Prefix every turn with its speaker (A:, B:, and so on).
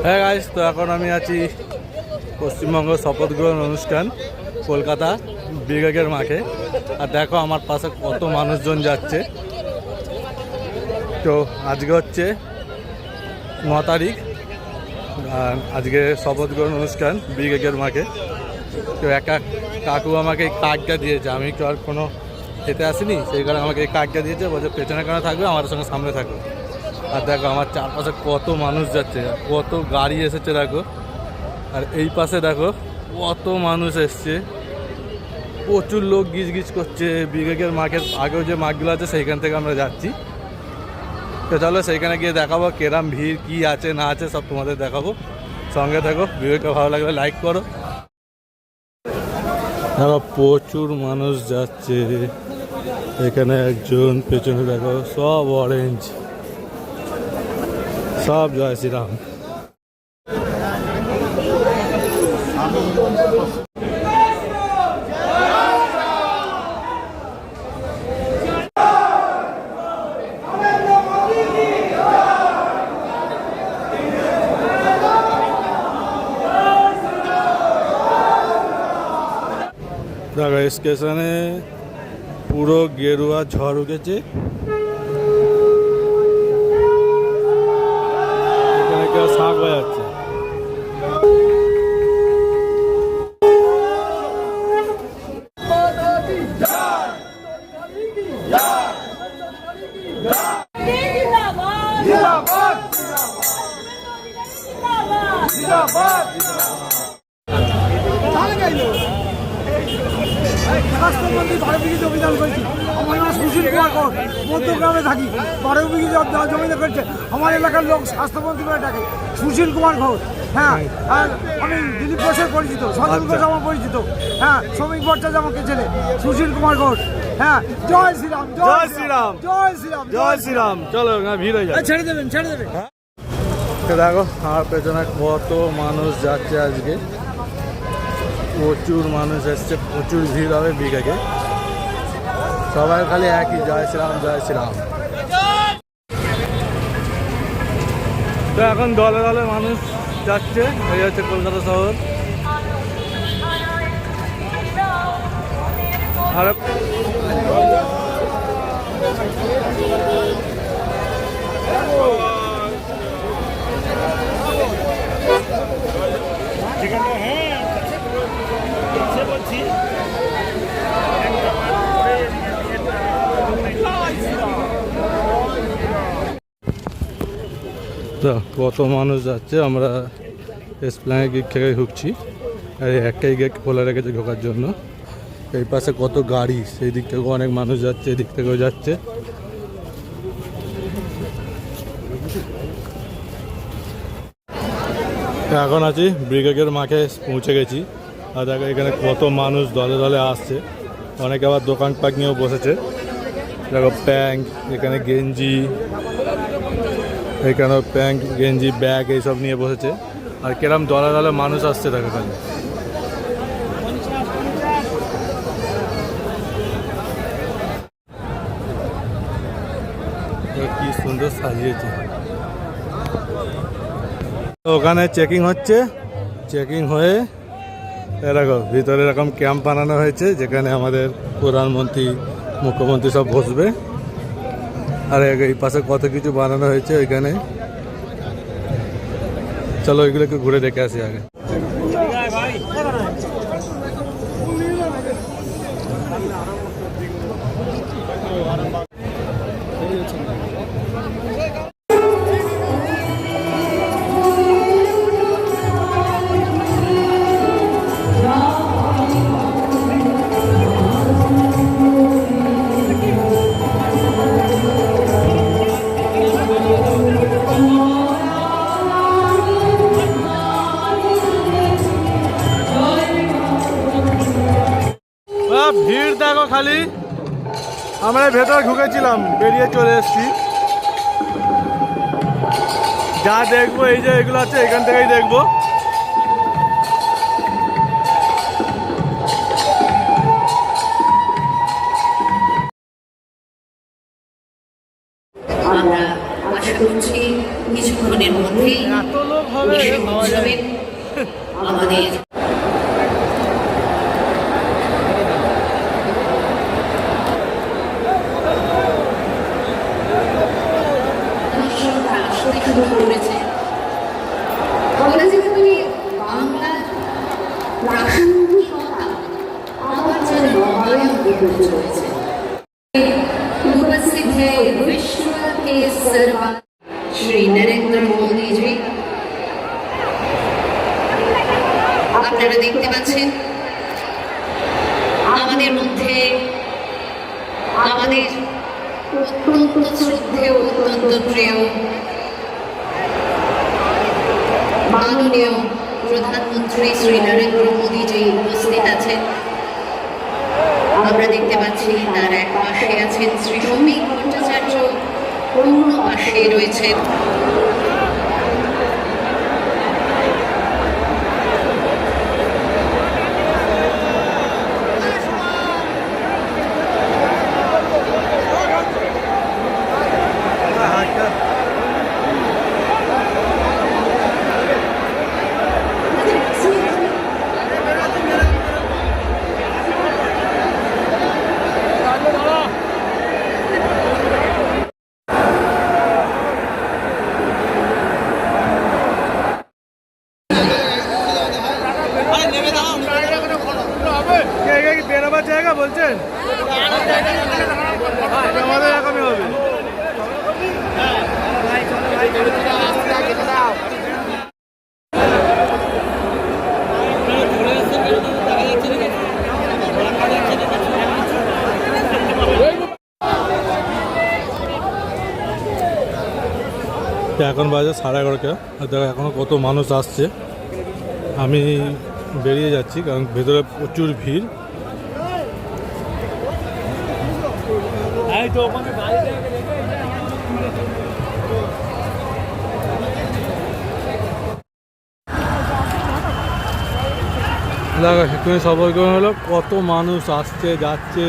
A: হ্যাঁ গাইস, তো এখন আমি আছি পশ্চিমবঙ্গ শপথ গ্রহণ অনুষ্ঠান কলকাতা ব্রিগেডের মাঠে। আর দেখো আমার পাশে কত মানুষজন যাচ্ছে। তো আজকে হচ্ছে 9 তারিখ, আজকে শপথ গ্রহণ অনুষ্ঠান ব্রিগেডের মাঠে। তো একা কাকু আমাকে এই কার্ডটা দিয়েছে, আমি তো আর কোনো খেতে আসিনি, সেই কারণে আমাকে এই কার্ডটা দিয়েছে, বলছে পেছনে কেন থাকবে, আমাদের সঙ্গে সামনে থাকবে। আর দেখো আমার চারপাশে কত মানুষ যাচ্ছে, কত গাড়ি এসেছে দেখো। আর এই পাশে দেখো কত মানুষ এসছে, প্রচুর লোক গিজ গিজ করছে। ব্রিগেডের মাঠের আগেও যে মাঠগুলো আছে সেইখান থেকে আমরা যাচ্ছি। তো চলো সেইখানে গিয়ে দেখাবো কেরাম ভিড় কি আছে না আছে সব তোমাদের দেখাবো, সঙ্গে থাকো। ভিডিওটা ভালো লাগলে লাইক করো। দেখো প্রচুর মানুষ যাচ্ছে, এখানে একজন, পেছনে দেখো সব অরেঞ্জ, সব জয় শ্রীরাম। দেখো স্টেশনে পুরো গেরুয়া ঝড় উঠেছে, এখানে কেউ শাঁখ বাজাচ্ছে।
B: স্বাস্থ্যমন্ত্রী 12 বিঘি জমিদান করেছি। আমার নাম সুশীল কুমার ঘোষ, মধ্যগ্রামে থাকি। 12 বিঘি জমিদান করেছে আমার এলাকার লোক, স্বাস্থ্যমন্ত্রী বলে ডাকে সুশীল কুমার ঘোষ। হ্যাঁ, আর আমি দিলীপ ঘোষের পরিচিত, সজল ঘোষ আমার পরিচিত। হ্যাঁ, শ্রমিক ভট্টাচার্য আমাকে ছেলে, সুশীল কুমার ঘোষ। হ্যাঁ, জয় শ্রীরাম,
A: জয় শ্রীরাম,
B: জয় শ্রীরাম,
A: জয় শ্রীরাম। চলো না ভিড় হয়ে যায়,
B: ছেড়ে দেবেন, ছেড়ে দেবেন।
A: দেখো আমার পেছনে কত মানুষ যাচ্ছে আজকে, প্রচুর মানুষ এসছে, প্রচুর ভিড় হবে ব্রিগেডে। সবাই খালি একই জয় শ্রীরাম, জয় শ্রীরাম। তো এখন দলে দলে মানুষ যাচ্ছে, এই হচ্ছে কলকাতা শহর। আর তো কত মানুষ যাচ্ছে, আমরা এসপ্ল্যানেড গেট থেকে ঢুকছি। আর একটাই গেট খোলা রেখেছে ঢোকার জন্য। এই পাশে কত গাড়ি, সেই দিক থেকেও অনেক মানুষ যাচ্ছে, এদিক থেকেও যাচ্ছে। এখন আছি ব্রিগেডের মাঠে, পৌঁছে গেছি। আর দেখো এখানে কত মানুষ দলে দলে আসছে, অনেকে আবার দোকানপাট নিয়েও বসেছে। দেখো প্যান্ট, এখানে গেঞ্জি, এখানেও প্যান্ট গেঞ্জি ব্যাগ এইসব নিয়ে বসেছে। আর কেরম দলে দলে মানুষ আসছে দেখো এখানে। কি সুন্দর সাজিয়েছে। ওখানে চেকিং হচ্ছে, চেকিং হয়ে এরকম ভিতরে এরকম ক্যাম্প বানানো হয়েছে, যেখানে আমাদের প্রধানমন্ত্রী মুখ্যমন্ত্রী সব বসবে। আর এই পাশে কত কিছু বানানো হয়েছে ওইখানে। চলো ওইগুলো একটু ঘুরে দেখে আসি আগে। ভিড় দেখো খালি, আমরা ভেতরে ঢুকেছিলাম, বেরিয়ে চলে এসেছি। যা দেখবো এই যে এগুলো আছে এখান থেকেই দেখবো।
C: আমরা আশা করছি কিছুক্ষণের মধ্যেই
A: এত লোক হবে ভাবা যায় না।
C: আমাদের দর্শকরা আসতে শুরু করেছে। বলা যেতে পারে বাংলার প্রাসঙ্গিকতা আবার যেন নবায়ন হতে চলেছে। उपस्थित है विश्व के सर्वा श्री नरेंद्र मोदी जी। আপনারা দেখতে পাচ্ছেন আমাদের মধ্যে আমাদের অত্যন্ত শ্রদ্ধেয় অত্যন্ত প্রিয় মাননীয় প্রধানমন্ত্রী শ্রী নরেন্দ্র মোদী জি উপস্থিত আছেন। আমরা দেখতে পাচ্ছি তার এক পাশে আছেন শ্রী শ্রমিক ভট্টাচার্য, অন্য পাশে রয়েছেন
A: বেরোবার জায়গা বলছেন আমাদের এরকমই হবে। এখন বাজে 11:30, আর দেখো এখনো কত মানুষ আসছে। আমি বেরিয়ে যাচ্ছি কারণ ভেতরে প্রচুর ভিড়। দেখো সেখানে সবাই হলো কত মানুষ আসছে যাচ্ছে।